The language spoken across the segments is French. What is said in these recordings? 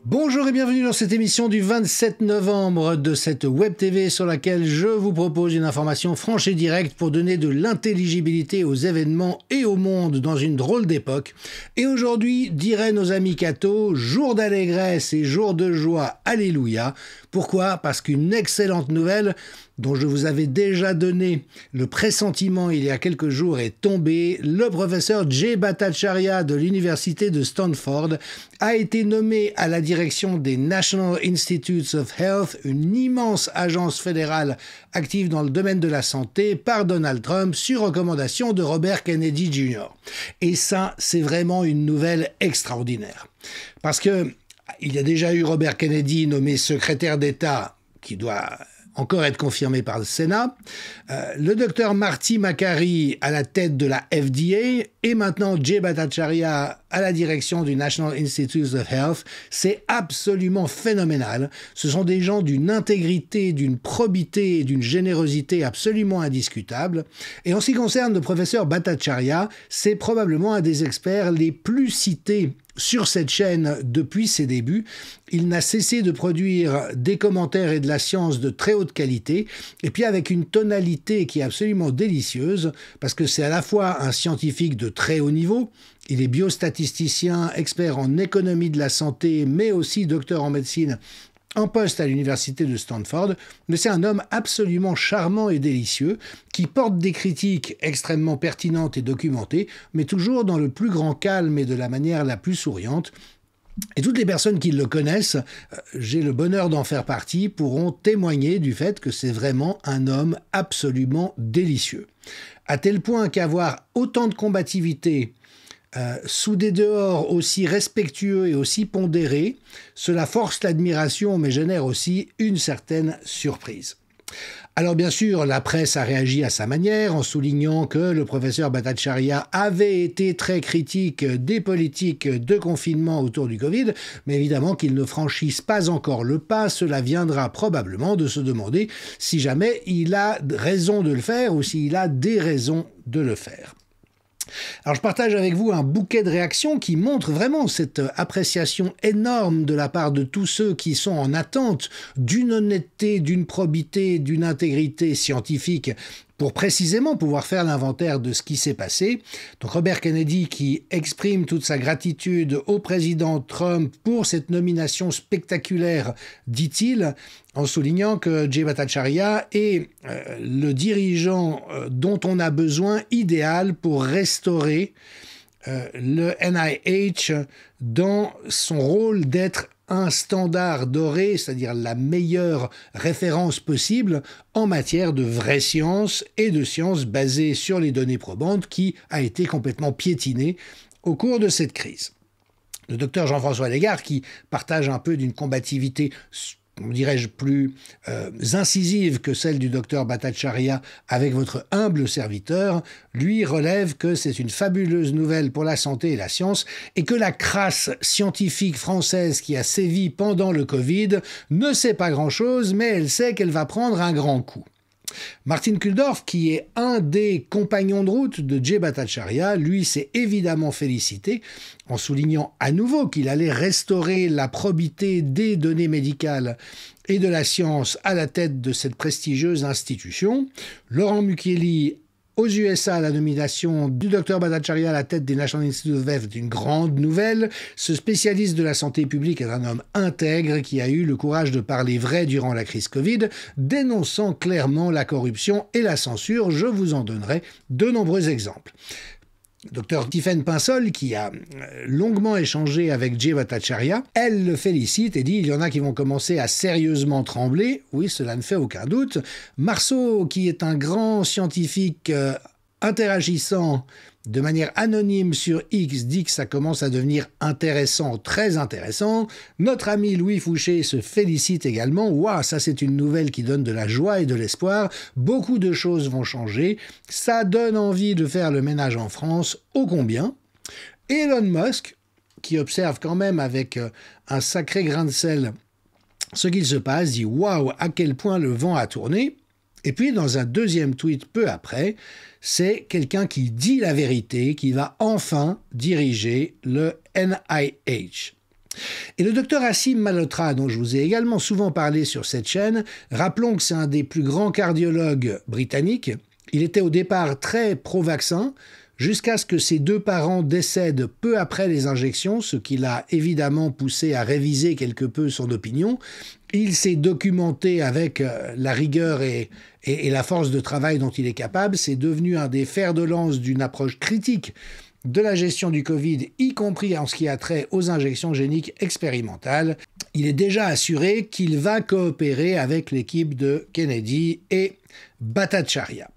Bonjour et bienvenue dans cette émission du 27 novembre de cette Web TV sur laquelle je vous propose une information franche et directe pour donner de l'intelligibilité aux événements et au monde dans une drôle d'époque. Et aujourd'hui, diraient nos amis cathos, jour d'allégresse et jour de joie, alléluia. Pourquoi? Parce qu'une excellente nouvelle dont je vous avais déjà donné le pressentiment il y a quelques jours est tombée. Le professeur Jay Bhattacharya de l'université de Stanford a été nommé à la direction des National Institutes of Health, une immense agence fédérale active dans le domaine de la santé, par Donald Trump sur recommandation de Robert Kennedy Jr. Et ça, c'est vraiment une nouvelle extraordinaire. Parce que il y a déjà eu Robert Kennedy nommé secrétaire d'État qui doit encore être confirmé par le Sénat, le docteur Marty Makary à la tête de la FDA et maintenant Jay Bhattacharya à la direction du National Institutes of Health. C'est absolument phénoménal. Ce sont des gens d'une intégrité, d'une probité et d'une générosité absolument indiscutables. Et en ce qui concerne le professeur Bhattacharya, c'est probablement un des experts les plus cités sur cette chaîne depuis ses débuts. Il n'a cessé de produire des commentaires et de la science de très haute qualité, et puis avec une tonalité qui est absolument délicieuse, parce que c'est à la fois un scientifique de très haut niveau, il est biostatisticien, expert en économie de la santé, mais aussi docteur en médecine, en poste à l'université de Stanford, mais c'est un homme absolument charmant et délicieux, qui porte des critiques extrêmement pertinentes et documentées, mais toujours dans le plus grand calme et de la manière la plus souriante. Et toutes les personnes qui le connaissent, j'ai le bonheur d'en faire partie, pourront témoigner du fait que c'est vraiment un homme absolument délicieux. À tel point qu'avoir autant de combativité sous des dehors aussi respectueux et aussi pondérés, cela force l'admiration mais génère aussi une certaine surprise. Alors bien sûr, la presse a réagi à sa manière en soulignant que le professeur Bhattacharya avait été très critique des politiques de confinement autour du Covid, mais évidemment qu'il ne franchisse pas encore le pas. Cela viendra probablement de se demander si jamais il a raison de le faire ou s'il a des raisons de le faire. Alors je partage avec vous un bouquet de réactions qui montre vraiment cette appréciation énorme de la part de tous ceux qui sont en attente d'une honnêteté, d'une probité, d'une intégrité scientifique pour précisément pouvoir faire l'inventaire de ce qui s'est passé. Donc Robert Kennedy qui exprime toute sa gratitude au président Trump pour cette nomination spectaculaire, dit-il, en soulignant que Jay Bhattacharya est le dirigeant dont on a besoin idéal pour restaurer le NIH dans son rôle d'être un standard doré, c'est-à-dire la meilleure référence possible en matière de vraie science et de science basée sur les données probantes qui a été complètement piétinée au cours de cette crise. Le docteur Jean-François Legare, qui partage un peu d'une combativité dirais-je, plus incisive que celle du docteur Bhattacharya avec votre humble serviteur, lui relève que c'est une fabuleuse nouvelle pour la santé et la science et que la crasse scientifique française qui a sévi pendant le Covid ne sait pas grand-chose, mais elle sait qu'elle va prendre un grand coup. Martin Kulldorff, qui est un des compagnons de route de Jay Bhattacharya, lui s'est évidemment félicité en soulignant à nouveau qu'il allait restaurer la probité des données médicales et de la science à la tête de cette prestigieuse institution. Laurent Mukiele, aux USA, la nomination du Dr Bhattacharya à la tête des National Institutes of Health est une grande nouvelle. Ce spécialiste de la santé publique est un homme intègre qui a eu le courage de parler vrai durant la crise Covid, dénonçant clairement la corruption et la censure. Je vous en donnerai de nombreux exemples. Dr Tiffaine Pinsol, qui a longuement échangé avec Jay Bhattacharya, elle le félicite et dit « il y en a qui vont commencer à sérieusement trembler ». Oui, cela ne fait aucun doute. Marceau, qui est un grand scientifique interagissant de manière anonyme sur X, dit que ça commence à devenir intéressant, très intéressant. Notre ami Louis Fouché se félicite également. Waouh, ça c'est une nouvelle qui donne de la joie et de l'espoir. Beaucoup de choses vont changer. Ça donne envie de faire le ménage en France, ô combien. Elon Musk, qui observe quand même avec un sacré grain de sel ce qu'il se passe, dit waouh, à quel point le vent a tourné. Et puis, dans un deuxième tweet peu après, c'est quelqu'un qui dit la vérité, qui va enfin diriger le NIH. Et le docteur Asim Malhotra, dont je vous ai également souvent parlé sur cette chaîne, rappelons que c'est un des plus grands cardiologues britanniques. Il était au départ très pro-vaccin, jusqu'à ce que ses 2 parents décèdent peu après les injections, ce qui l'a évidemment poussé à réviser quelque peu son opinion. Il s'est documenté avec la rigueur et la force de travail dont il est capable. C'est devenu un des fers de lance d'une approche critique de la gestion du Covid, y compris en ce qui a trait aux injections géniques expérimentales. Il est déjà assuré qu'il va coopérer avec l'équipe de Kennedy et Bhattacharya.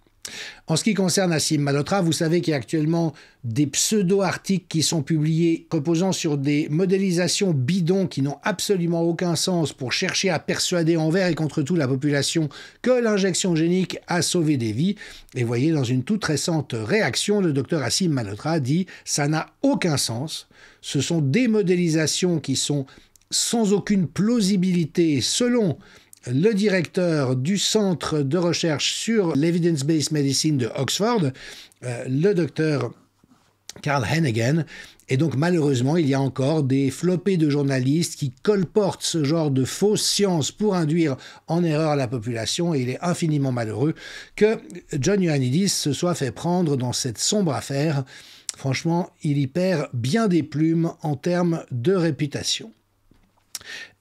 En ce qui concerne Asim Malhotra, vous savez qu'il y a actuellement des pseudo-articles qui sont publiés reposant sur des modélisations bidons qui n'ont absolument aucun sens pour chercher à persuader envers et contre tout la population que l'injection génique a sauvé des vies. Et voyez, dans une toute récente réaction, le docteur Asim Malhotra dit « ça n'a aucun sens, ce sont des modélisations qui sont sans aucune plausibilité selon le directeur du centre de recherche sur l'Evidence-Based Medicine de Oxford, le docteur Carl Heneghan. Et donc malheureusement, il y a encore des flopées de journalistes qui colportent ce genre de fausses sciences pour induire en erreur la population. Et il est infiniment malheureux que John Ioannidis se soit fait prendre dans cette sombre affaire. Franchement, il y perd bien des plumes en termes de réputation.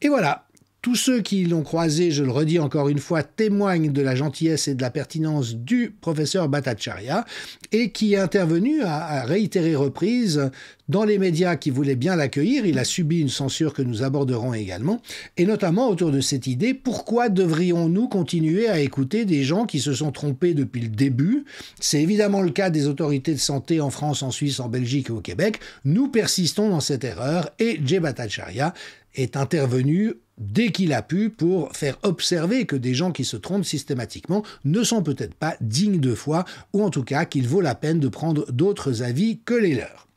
Et voilà. Tous ceux qui l'ont croisé, je le redis encore une fois, témoignent de la gentillesse et de la pertinence du professeur Bhattacharya et qui est intervenu à réitérer reprises dans les médias qui voulaient bien l'accueillir. Il a subi une censure que nous aborderons également, et notamment autour de cette idée, pourquoi devrions-nous continuer à écouter des gens qui se sont trompés depuis le début? C'est évidemment le cas des autorités de santé en France, en Suisse, en Belgique et au Québec. Nous persistons dans cette erreur et Jay Bhattacharya est intervenu dès qu'il a pu pour faire observer que des gens qui se trompent systématiquement ne sont peut-être pas dignes de foi, ou en tout cas qu'il vaut la peine de prendre d'autres avis que les leurs.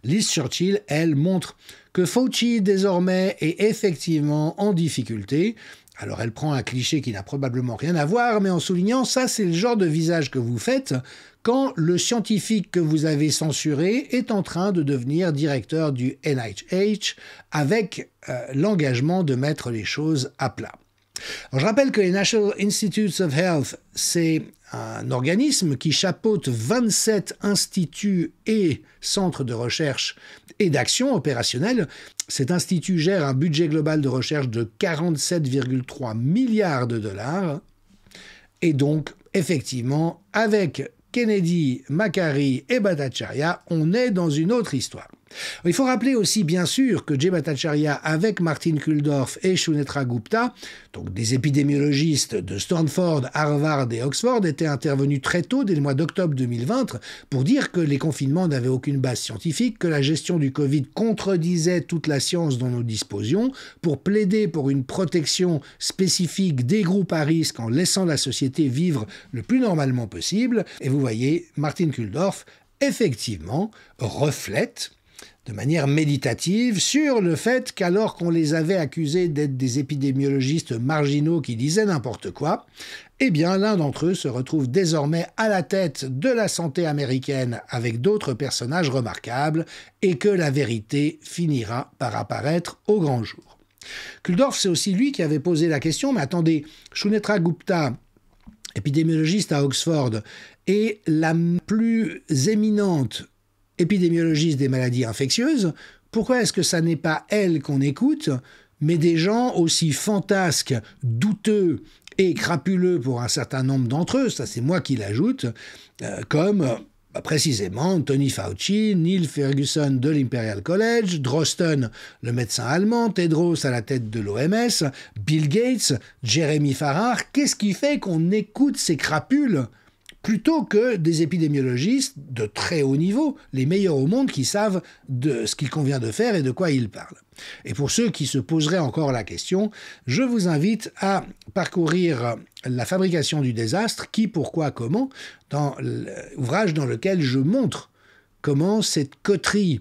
Liz Churchill, elle, montre que Fauci, désormais, est effectivement en difficulté. Alors elle prend un cliché qui n'a probablement rien à voir, mais en soulignant, ça c'est le genre de visage que vous faites quand le scientifique que vous avez censuré est en train de devenir directeur du NIH avec l'engagement de mettre les choses à plat. Alors, je rappelle que les National Institutes of Health, c'est un organisme qui chapeaute 27 instituts et centres de recherche et d'action opérationnelle. Cet institut gère un budget global de recherche de 47,3 milliards de dollars. Et donc, effectivement, avec Kennedy, Makary et Bhattacharya, on est dans une autre histoire. Il faut rappeler aussi, bien sûr, que Jay Bhattacharya, avec Martin Kulldorff et Sunetra Gupta, donc des épidémiologistes de Stanford, Harvard et Oxford, étaient intervenus très tôt, dès le mois d'octobre 2020, pour dire que les confinements n'avaient aucune base scientifique, que la gestion du Covid contredisait toute la science dont nous disposions, pour plaider pour une protection spécifique des groupes à risque en laissant la société vivre le plus normalement possible. Et vous voyez, Martin Kulldorff, effectivement, reflète de manière méditative sur le fait qu'alors qu'on les avait accusés d'être des épidémiologistes marginaux qui disaient n'importe quoi, eh bien l'un d'entre eux se retrouve désormais à la tête de la santé américaine avec d'autres personnages remarquables et que la vérité finira par apparaître au grand jour. Kulldorff, c'est aussi lui qui avait posé la question, mais attendez, Sunetra Gupta, épidémiologiste à Oxford, est la plus éminente épidémiologiste des maladies infectieuses, pourquoi est-ce que ça n'est pas elle qu'on écoute, mais des gens aussi fantasques, douteux et crapuleux pour un certain nombre d'entre eux, ça c'est moi qui l'ajoute, comme précisément Tony Fauci, Neil Ferguson de l'Imperial College, Drosten, le médecin allemand, Tedros à la tête de l'OMS, Bill Gates, Jeremy Farrar. Qu'est-ce qui fait qu'on écoute ces crapules plutôt que des épidémiologistes de très haut niveau, les meilleurs au monde qui savent de ce qu'il convient de faire et de quoi ils parlent. Et pour ceux qui se poseraient encore la question, je vous invite à parcourir La fabrication du désastre, qui, pourquoi, comment, dans l'ouvrage dans lequel je montre comment cette coterie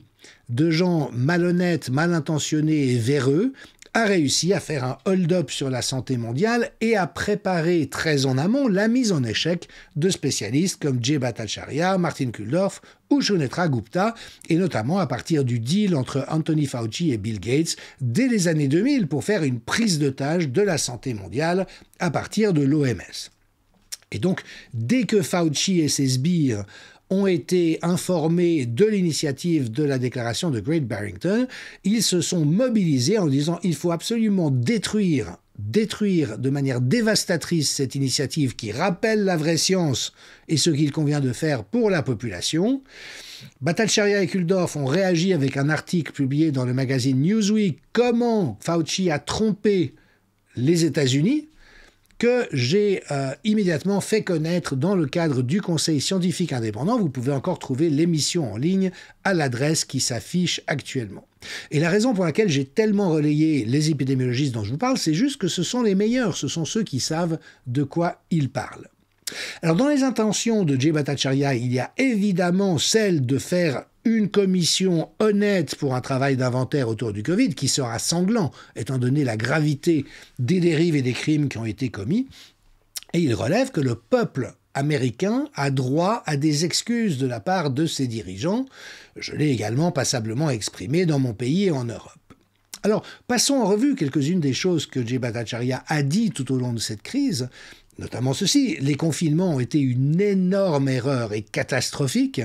de gens malhonnêtes, mal intentionnés et véreux a réussi à faire un hold-up sur la santé mondiale et à préparer très en amont la mise en échec de spécialistes comme Jay Bhattacharya, Martin Kulldorff ou Sunetra Gupta, et notamment à partir du deal entre Anthony Fauci et Bill Gates dès les années 2000 pour faire une prise d'otage de la santé mondiale à partir de l'OMS. Et donc, dès que Fauci et ses sbires ont été informés de l'initiative de la déclaration de Great Barrington, ils se sont mobilisés en disant il faut absolument détruire de manière dévastatrice cette initiative qui rappelle la vraie science et ce qu'il convient de faire pour la population. Bhattacharya et Kulldorff ont réagi avec un article publié dans le magazine Newsweek « Comment Fauci a trompé les États-Unis » que j'ai immédiatement fait connaître dans le cadre du Conseil scientifique indépendant. Vous pouvez encore trouver l'émission en ligne à l'adresse qui s'affiche actuellement. Et la raison pour laquelle j'ai tellement relayé les épidémiologistes dont je vous parle, c'est juste que ce sont les meilleurs, ce sont ceux qui savent de quoi ils parlent. Alors dans les intentions de Jay Bhattacharya, il y a évidemment celle de faire une commission honnête pour un travail d'inventaire autour du Covid, qui sera sanglant, étant donné la gravité des dérives et des crimes qui ont été commis. Et il relève que le peuple américain a droit à des excuses de la part de ses dirigeants. Je l'ai également passablement exprimé dans mon pays et en Europe. Alors, passons en revue quelques-unes des choses que Jay Bhattacharya a dit tout au long de cette crise, notamment ceci: les confinements ont été une énorme erreur et catastrophique.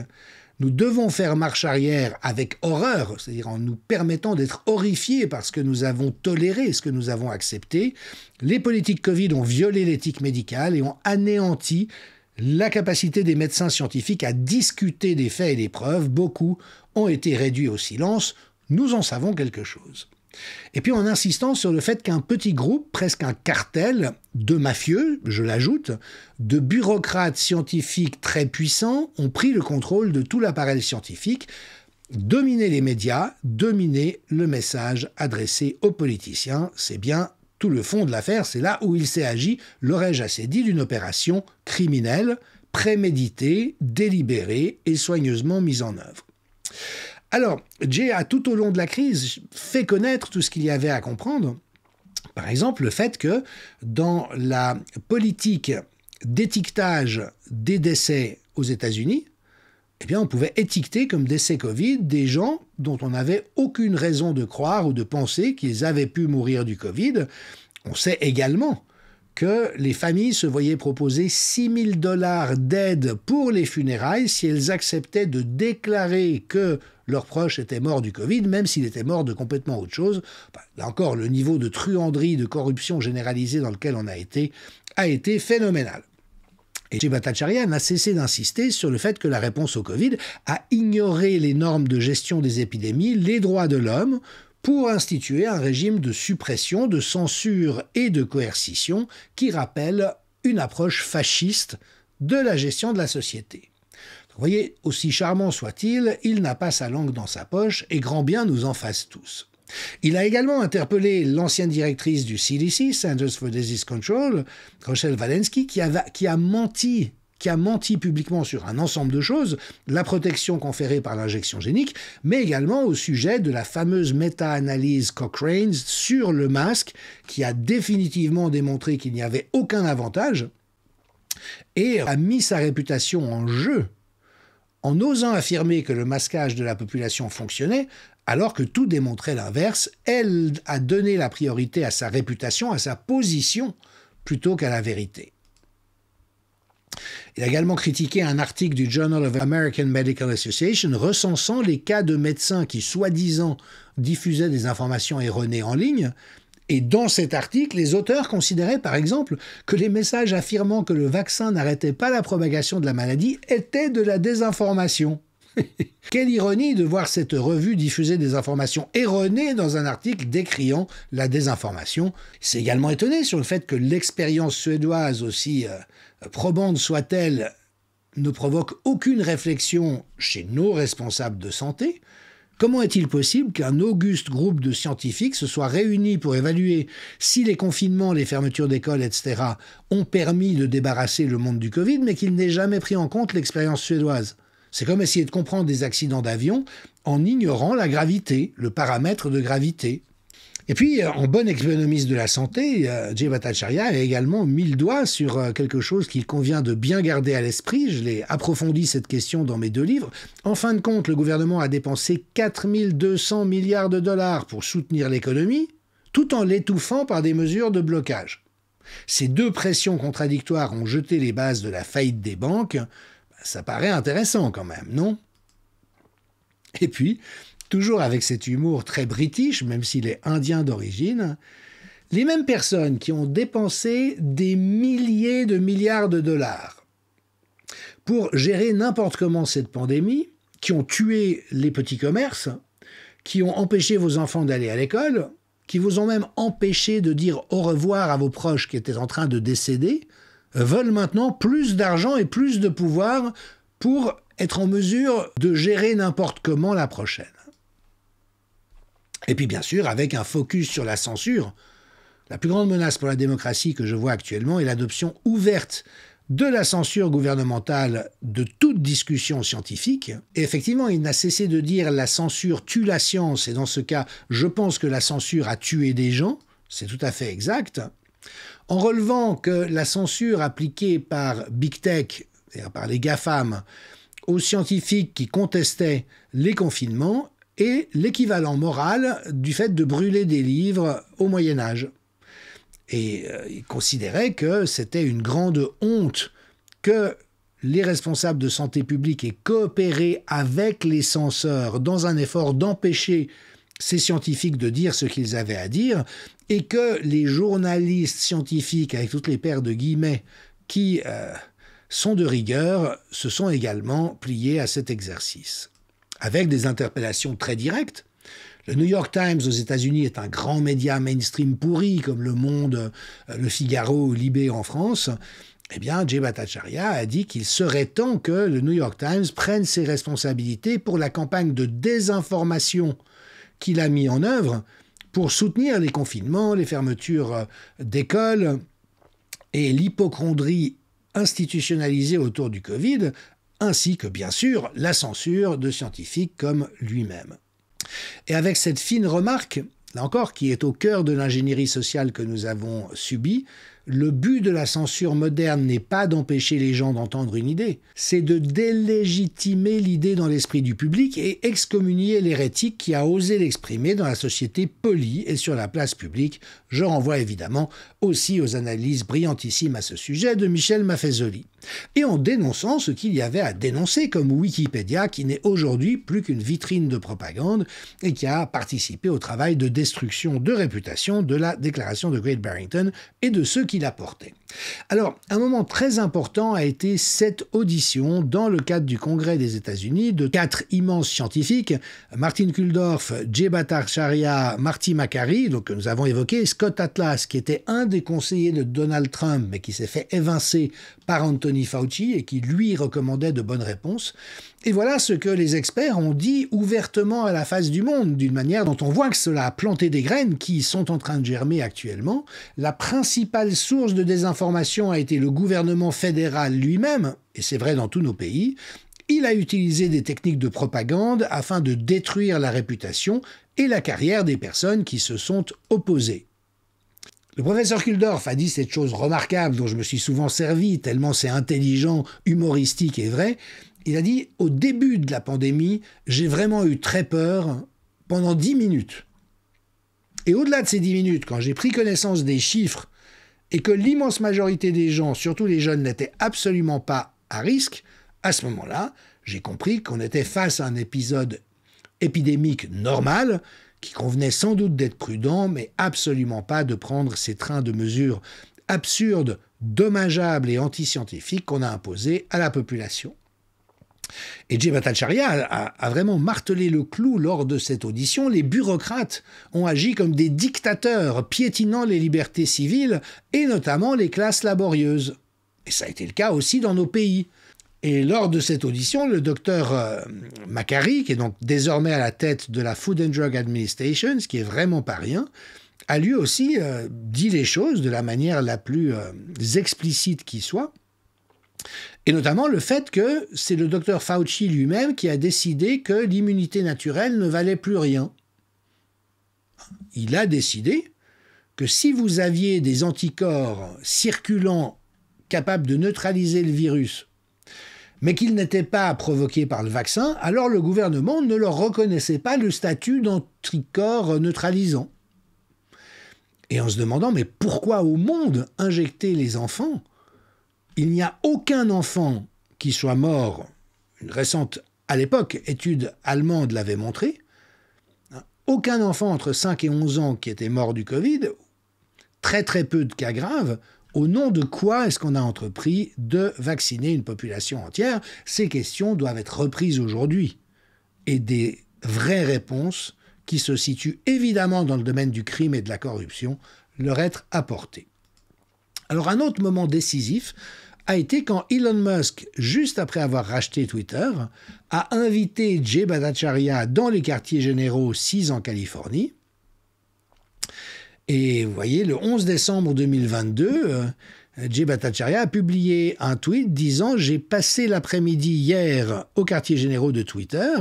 Nous devons faire marche arrière avec horreur, c'est-à-dire en nous permettant d'être horrifiés par ce que nous avons toléré, ce que nous avons accepté. Les politiques Covid ont violé l'éthique médicale et ont anéanti la capacité des médecins scientifiques à discuter des faits et des preuves. Beaucoup ont été réduits au silence. Nous en savons quelque chose. Et puis en insistant sur le fait qu'un petit groupe, presque un cartel de mafieux, je l'ajoute, de bureaucrates scientifiques très puissants ont pris le contrôle de tout l'appareil scientifique, dominé les médias, dominé le message adressé aux politiciens. C'est bien tout le fond de l'affaire, c'est là où il s'est agi, l'aurais-je assez dit, d'une opération criminelle, préméditée, délibérée et soigneusement mise en œuvre. Alors, Jay a tout au long de la crise fait connaître tout ce qu'il y avait à comprendre. Par exemple, le fait que dans la politique d'étiquetage des décès aux États-Unis, eh bien, on pouvait étiqueter comme décès Covid des gens dont on n'avait aucune raison de croire ou de penser qu'ils avaient pu mourir du Covid. On sait également que les familles se voyaient proposer 6 000 $ d'aide pour les funérailles si elles acceptaient de déclarer que leur proche était mort du Covid, même s'il était mort de complètement autre chose. Là encore, le niveau de truanderie, de corruption généralisée dans lequel on a été phénoménal. Et Jay Bhattacharya n'a cessé d'insister sur le fait que la réponse au Covid a ignoré les normes de gestion des épidémies, les droits de l'homme, pour instituer un régime de suppression, de censure et de coercition qui rappelle une approche fasciste de la gestion de la société. Vous voyez, aussi charmant soit-il, il n'a pas sa langue dans sa poche et grand bien nous en fasse tous. Il a également interpellé l'ancienne directrice du CDC, Centers for Disease Control, Rochelle Walensky, qui a menti publiquement sur un ensemble de choses, la protection conférée par l'injection génique, mais également au sujet de la fameuse méta-analyse Cochrane sur le masque, qui a définitivement démontré qu'il n'y avait aucun avantage, et a mis sa réputation en jeu en osant affirmer que le masquage de la population fonctionnait, alors que tout démontrait l'inverse. Elle a donné la priorité à sa réputation, à sa position, plutôt qu'à la vérité. Il a également critiqué un article du Journal of American Medical Association recensant les cas de médecins qui, soi-disant, diffusaient des informations erronées en ligne. Et dans cet article, les auteurs considéraient par exemple que les messages affirmant que le vaccin n'arrêtait pas la propagation de la maladie étaient de la désinformation. Quelle ironie de voir cette revue diffuser des informations erronées dans un article décriant la désinformation. Il s'est également étonné sur le fait que l'expérience suédoise, aussi probante soit-elle, ne provoque aucune réflexion chez nos responsables de santé. Comment est-il possible qu'un auguste groupe de scientifiques se soit réuni pour évaluer si les confinements, les fermetures d'écoles, etc. ont permis de débarrasser le monde du Covid, mais qu'il n'ait jamais pris en compte l'expérience suédoise? C'est comme essayer de comprendre des accidents d'avion en ignorant la gravité, le paramètre de gravité. Et puis, en bon économiste de la santé, Jay Bhattacharya a également mis le doigt sur quelque chose qu'il convient de bien garder à l'esprit. Je l'ai approfondi cette question dans mes 2 livres. En fin de compte, le gouvernement a dépensé 4 200 milliards de dollars pour soutenir l'économie, tout en l'étouffant par des mesures de blocage. Ces 2 pressions contradictoires ont jeté les bases de la faillite des banques. Ça paraît intéressant quand même, non? Et puis, toujours avec cet humour très british, même s'il est indien d'origine, les mêmes personnes qui ont dépensé des milliers de milliards de dollars pour gérer n'importe comment cette pandémie, qui ont tué les petits commerces, qui ont empêché vos enfants d'aller à l'école, qui vous ont même empêché de dire au revoir à vos proches qui étaient en train de décéder, veulent maintenant plus d'argent et plus de pouvoir pour être en mesure de gérer n'importe comment la prochaine. Et puis bien sûr, avec un focus sur la censure, la plus grande menace pour la démocratie que je vois actuellement est l'adoption ouverte de la censure gouvernementale de toute discussion scientifique. Et effectivement, il n'a cessé de dire la censure tue la science, et dans ce cas, je pense que la censure a tué des gens, c'est tout à fait exact, en relevant que la censure appliquée par Big Tech, c'est-à-dire par les GAFAM, aux scientifiques qui contestaient les confinements, et l'équivalent moral du fait de brûler des livres au Moyen-Âge. Et il considérait que c'était une grande honte que les responsables de santé publique aient coopéré avec les censeurs dans un effort d'empêcher ces scientifiques de dire ce qu'ils avaient à dire, et que les journalistes scientifiques, avec toutes les paires de guillemets, qui sont de rigueur, se sont également pliés à cet exercice. Avec des interpellations très directes. Le New York Times aux États-Unis est un grand média mainstream pourri, comme Le Monde, Le Figaro ou Libé en France. Eh bien, Jay Bhattacharya a dit qu'il serait temps que le New York Times prenne ses responsabilités pour la campagne de désinformation qu'il a mis en œuvre pour soutenir les confinements, les fermetures d'écoles et l'hypocondrie institutionnalisée autour du Covid, ainsi que, bien sûr, la censure de scientifiques comme lui-même. Et avec cette fine remarque, là encore, qui est au cœur de l'ingénierie sociale que nous avons subie, le but de la censure moderne n'est pas d'empêcher les gens d'entendre une idée, c'est de délégitimer l'idée dans l'esprit du public et excommunier l'hérétique qui a osé l'exprimer dans la société polie et sur la place publique. Je renvoie évidemment aussi aux analyses brillantissimes à ce sujet de Michel Maffezoli. Et en dénonçant ce qu'il y avait à dénoncer, comme Wikipédia, qui n'est aujourd'hui plus qu'une vitrine de propagande et qui a participé au travail de destruction de réputation de la déclaration de Great Barrington et de ceux qui la portaient. Alors, un moment très important a été cette audition dans le cadre du Congrès des États-Unis de 4 immenses scientifiques, Martin Kulldorff, Jay Bhattacharya, Marty Makary, donc que nous avons évoqué, Scott Atlas, qui était un des conseillers de Donald Trump, mais qui s'est fait évincer par Anthony Fauci et qui, lui, recommandait de bonnes réponses. Et voilà ce que les experts ont dit ouvertement à la face du monde, d'une manière dont on voit que cela a planté des graines qui sont en train de germer actuellement. La principale source de désinformation a été le gouvernement fédéral lui-même, et c'est vrai dans tous nos pays. Il a utilisé des techniques de propagande afin de détruire la réputation et la carrière des personnes qui se sont opposées. Le professeur Kulldorff a dit cette chose remarquable dont je me suis souvent servi, tellement c'est intelligent, humoristique et vrai. Il a dit, au début de la pandémie, j'ai vraiment eu très peur pendant 10 minutes. Et au-delà de ces 10 minutes, quand j'ai pris connaissance des chiffres et que l'immense majorité des gens, surtout les jeunes, n'étaient absolument pas à risque, à ce moment-là, j'ai compris qu'on était face à un épisode épidémique normal, qui convenait sans doute d'être prudent, mais absolument pas de prendre ces trains de mesures absurdes, dommageables et antiscientifiques qu'on a imposés à la population. Et Jay Bhattacharya a vraiment martelé le clou lors de cette audition. Les bureaucrates ont agi comme des dictateurs, piétinant les libertés civiles et notamment les classes laborieuses. Et ça a été le cas aussi dans nos pays. Et lors de cette audition, le docteur Makary, qui est donc désormais à la tête de la Food and Drug Administration, ce qui est vraiment pas rien, a lui aussi dit les choses de la manière la plus explicite qui soit. Et notamment le fait que c'est le docteur Fauci lui-même qui a décidé que l'immunité naturelle ne valait plus rien. il a décidé que si vous aviez des anticorps circulants capables de neutraliser le virus, mais qu'ils n'étaient pas provoqués par le vaccin, alors le gouvernement ne leur reconnaissait pas le statut d'anticorps neutralisant. Et en se demandant, mais pourquoi au monde injecter les enfants? Il n'y a aucun enfant qui soit mort. Une récente, à l'époque, étude allemande l'avait montré. Aucun enfant entre 5 et 11 ans qui était mort du Covid, très très peu de cas graves. Au nom de quoi est-ce qu'on a entrepris de vacciner une population entière? Ces questions doivent être reprises aujourd'hui. Et des vraies réponses qui se situent évidemment dans le domaine du crime et de la corruption leur être apportées. Alors un autre moment décisif a été quand Elon Musk, juste après avoir racheté Twitter, a invité Jay Bhattacharya dans les quartiers généraux 6 en Californie. Et vous voyez, le 11 décembre 2022, Jay Bhattacharya a publié un tweet disant « J'ai passé l'après-midi hier aux quartiers généraux de Twitter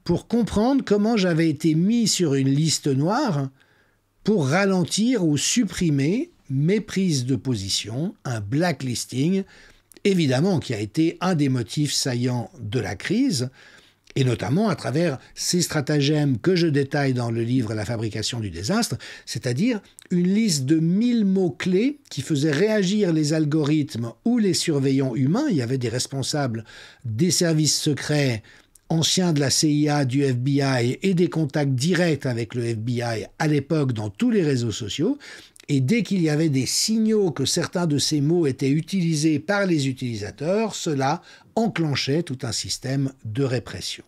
pour comprendre comment j'avais été mis sur une liste noire pour ralentir ou supprimer mes prises de position, un blacklisting, évidemment qui a été un des motifs saillants de la crise, et notamment à travers ces stratagèmes que je détaille dans le livre « La fabrication du désastre », c'est-à-dire une liste de 1000 mots-clés qui faisaient réagir les algorithmes ou les surveillants humains. Il y avait des responsables des services secrets, anciens de la CIA, du FBI, et des contacts directs avec le FBI à l'époque dans tous les réseaux sociaux. Et dès qu'il y avait des signaux que certains de ces mots étaient utilisés par les utilisateurs, cela enclenchait tout un système de répression.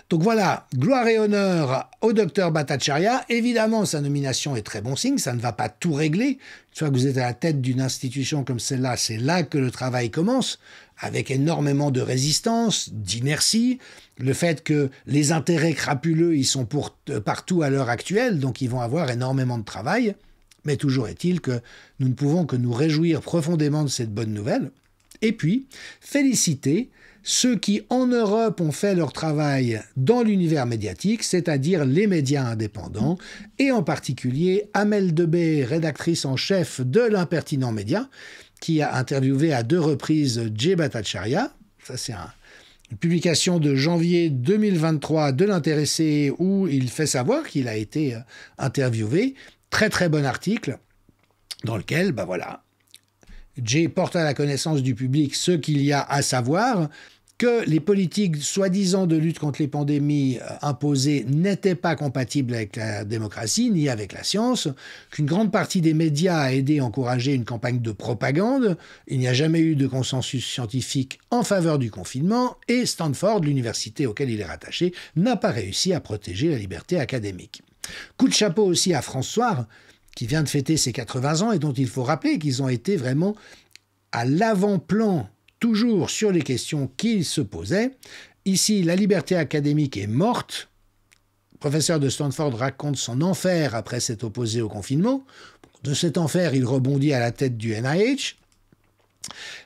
Donc voilà, gloire et honneur au docteur Bhattacharya. Évidemment, sa nomination est très bon signe, ça ne va pas tout régler. Une fois que vous êtes à la tête d'une institution comme celle-là, c'est là que le travail commence, avec énormément de résistance, d'inertie, le fait que les intérêts crapuleux, ils sont partout à l'heure actuelle, donc ils vont avoir énormément de travail. Mais toujours est-il que nous ne pouvons que nous réjouir profondément de cette bonne nouvelle. Et puis, féliciter ceux qui, en Europe, ont fait leur travail dans l'univers médiatique, c'est-à-dire les médias indépendants, et en particulier Amel Debay, rédactrice en chef de l'Impertinent Média, qui a interviewé à 2 reprises Jay Bhattacharya. Ça, c'est une publication de janvier 2023 de l'Intéressé où il fait savoir qu'il a été interviewé. Très très bon article dans lequel, Jay porte à la connaissance du public ce qu'il y a à savoir, que les politiques soi-disant de lutte contre les pandémies imposées n'étaient pas compatibles avec la démocratie ni avec la science, qu'une grande partie des médias a aidé à encourager une campagne de propagande, il n'y a jamais eu de consensus scientifique en faveur du confinement, et Stanford, l'université auquel il est rattaché, n'a pas réussi à protéger la liberté académique. Coup de chapeau aussi à France Soir, qui vient de fêter ses 80 ans et dont il faut rappeler qu'ils ont été vraiment à l'avant-plan, toujours sur les questions qu'ils se posaient. Ici, la liberté académique est morte. Le professeur de Stanford raconte son enfer après s'être opposé au confinement. De cet enfer, il rebondit à la tête du NIH.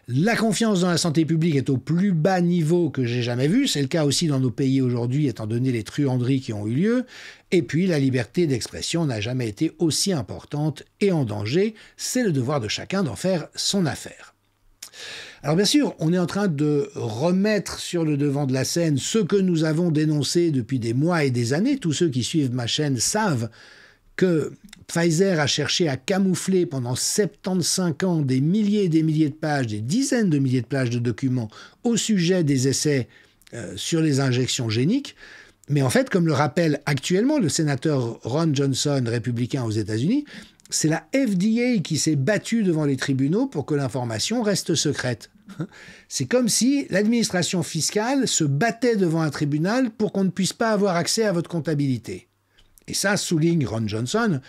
La confiance dans la santé publique est au plus bas niveau que j'ai jamais vu. C'est le cas aussi dans nos pays aujourd'hui, étant donné les truanderies qui ont eu lieu. Et puis, la liberté d'expression n'a jamais été aussi importante et en danger. C'est le devoir de chacun d'en faire son affaire. Alors bien sûr, on est en train de remettre sur le devant de la scène ce que nous avons dénoncé depuis des mois et des années. Tous ceux qui suivent ma chaîne savent que Pfizer a cherché à camoufler pendant 75 ans des milliers et des milliers de pages, des dizaines de milliers de pages de documents au sujet des essais sur les injections géniques. Mais en fait, comme le rappelle actuellement le sénateur Ron Johnson, républicain aux États-Unis, c'est la FDA qui s'est battue devant les tribunaux pour que l'information reste secrète. C'est comme si l'administration fiscale se battait devant un tribunal pour qu'on ne puisse pas avoir accès à votre comptabilité. Et ça, souligne Ron Johnson,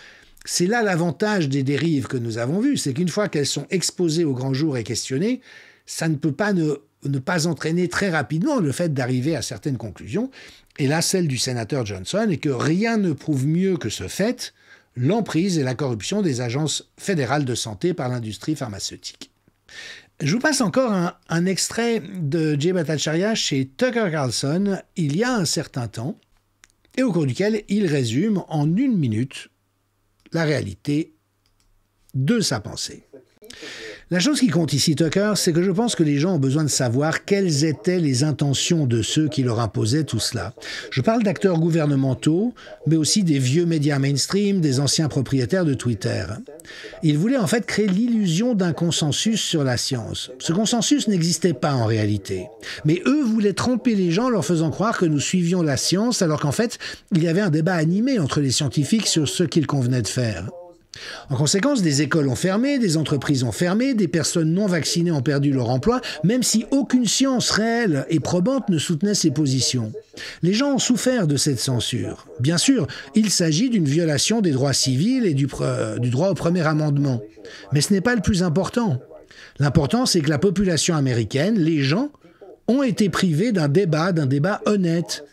c'est là l'avantage des dérives que nous avons vues, c'est qu'une fois qu'elles sont exposées au grand jour et questionnées, ça ne peut pas ne pas entraîner très rapidement le fait d'arriver à certaines conclusions. Et là, celle du sénateur Johnson est que rien ne prouve mieux que ce fait l'emprise et la corruption des agences fédérales de santé par l'industrie pharmaceutique. Je vous passe encore un extrait de Jay Bhattacharya chez Tucker Carlson il y a un certain temps. et au cours duquel il résume en 1 minute la réalité de sa pensée. La chose qui compte ici, Tucker, c'est que je pense que les gens ont besoin de savoir quelles étaient les intentions de ceux qui leur imposaient tout cela. Je parle d'acteurs gouvernementaux, mais aussi des vieux médias mainstream, des anciens propriétaires de Twitter. Ils voulaient en fait créer l'illusion d'un consensus sur la science. Ce consensus n'existait pas en réalité. Mais eux voulaient tromper les gens en leur faisant croire que nous suivions la science, alors qu'en fait, il y avait un débat animé entre les scientifiques sur ce qu'il convenait de faire. En conséquence, des écoles ont fermé, des entreprises ont fermé, des personnes non vaccinées ont perdu leur emploi, même si aucune science réelle et probante ne soutenait ces positions. Les gens ont souffert de cette censure. Bien sûr, il s'agit d'une violation des droits civils et du droit au premier amendement. Mais ce n'est pas le plus important. L'important, c'est que la population américaine, les gens, ont été privés d'un débat honnête.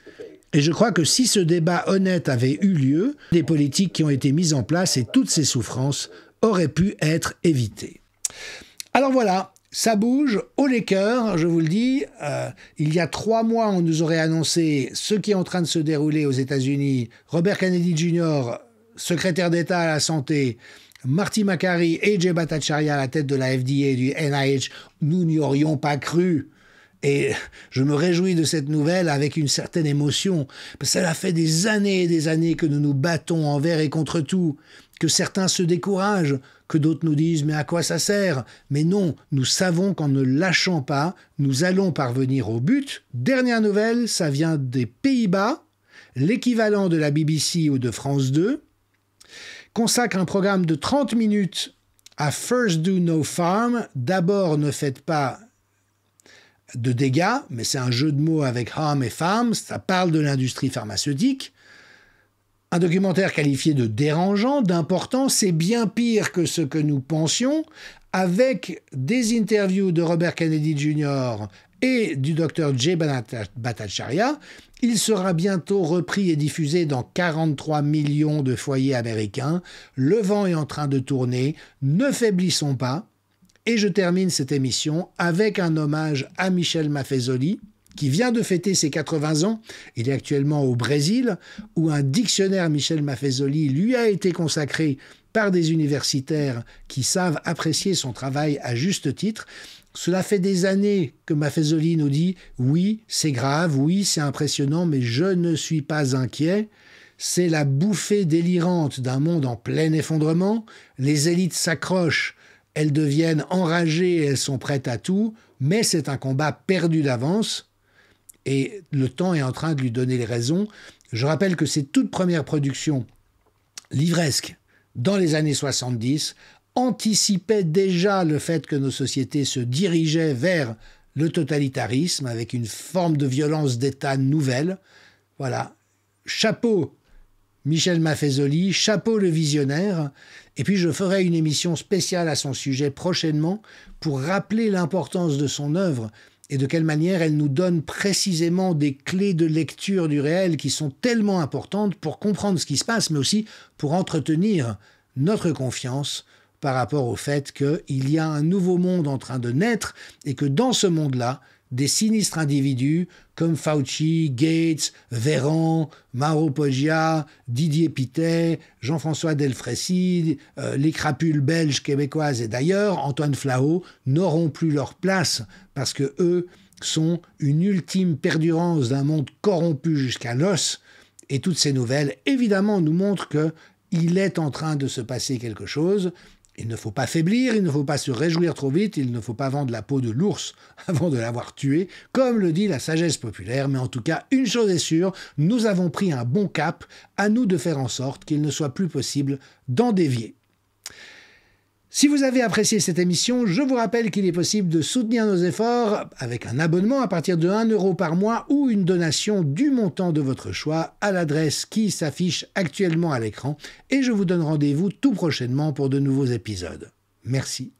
Et je crois que si ce débat honnête avait eu lieu, les politiques qui ont été mises en place et toutes ces souffrances auraient pu être évitées. Alors voilà, ça bouge haut les cœurs, je vous le dis. Il y a 3 mois, on nous aurait annoncé ce qui est en train de se dérouler aux États-Unis. Robert Kennedy Jr., secrétaire d'État à la santé, Marty Makary et Jay Bhattacharya à la tête de la FDA et du NIH, nous n'y aurions pas cru. Et je me réjouis de cette nouvelle avec une certaine émotion, parce que ça fait des années et des années que nous nous battons envers et contre tout, que certains se découragent, que d'autres nous disent « mais à quoi ça sert ?» Mais non, nous savons qu'en ne lâchant pas, nous allons parvenir au but. Dernière nouvelle, ça vient des Pays-Bas, l'équivalent de la BBC ou de France 2, consacre un programme de 30 minutes à First Do No Harm. D'abord, ne faites pas de dégâts, mais c'est un jeu de mots avec harm et farm, ça parle de l'industrie pharmaceutique. Un documentaire qualifié de dérangeant, d'important, c'est bien pire que ce que nous pensions, avec des interviews de Robert Kennedy Jr. et du docteur Jay Bhattacharya. Il sera bientôt repris et diffusé dans 43 millions de foyers américains. Le vent est en train de tourner, ne faiblissons pas. Et je termine cette émission avec un hommage à Michel Maffezoli, qui vient de fêter ses 80 ans. Il est actuellement au Brésil, où un dictionnaire Michel Maffezoli lui a été consacré par des universitaires qui savent apprécier son travail à juste titre. Cela fait des années que Maffezoli nous dit « Oui, c'est grave, oui, c'est impressionnant, mais je ne suis pas inquiet. C'est la bouffée délirante d'un monde en plein effondrement. Les élites s'accrochent. Elles deviennent enragées, elles sont prêtes à tout, mais c'est un combat perdu d'avance et le temps est en train de lui donner les raisons. Je rappelle que ses toutes premières productions livresques dans les années 70 anticipaient déjà le fait que nos sociétés se dirigeaient vers le totalitarisme avec une forme de violence d'État nouvelle. Voilà, chapeau Michel Maffezoli, chapeau le visionnaire. Et puis je ferai une émission spéciale à son sujet prochainement pour rappeler l'importance de son œuvre et de quelle manière elle nous donne précisément des clés de lecture du réel qui sont tellement importantes pour comprendre ce qui se passe, mais aussi pour entretenir notre confiance par rapport au fait qu'il y a un nouveau monde en train de naître et que dans ce monde-là, des sinistres individus comme Fauci, Gates, Véran, Mauro Poggia, Didier Pittet, Jean-François Delfrécy, les crapules belges, québécoises et d'ailleurs, Antoine Flahault, n'auront plus leur place parce que eux sont une ultime perdurance d'un monde corrompu jusqu'à l'os. Et toutes ces nouvelles, évidemment, nous montrent qu'il est en train de se passer quelque chose. Il ne faut pas faiblir, il ne faut pas se réjouir trop vite, il ne faut pas vendre la peau de l'ours avant de l'avoir tué, comme le dit la sagesse populaire. Mais en tout cas, une chose est sûre, nous avons pris un bon cap, à nous de faire en sorte qu'il ne soit plus possible d'en dévier. Si vous avez apprécié cette émission, je vous rappelle qu'il est possible de soutenir nos efforts avec un abonnement à partir de 1 € par mois ou une donation du montant de votre choix à l'adresse qui s'affiche actuellement à l'écran. Et je vous donne rendez-vous tout prochainement pour de nouveaux épisodes. Merci.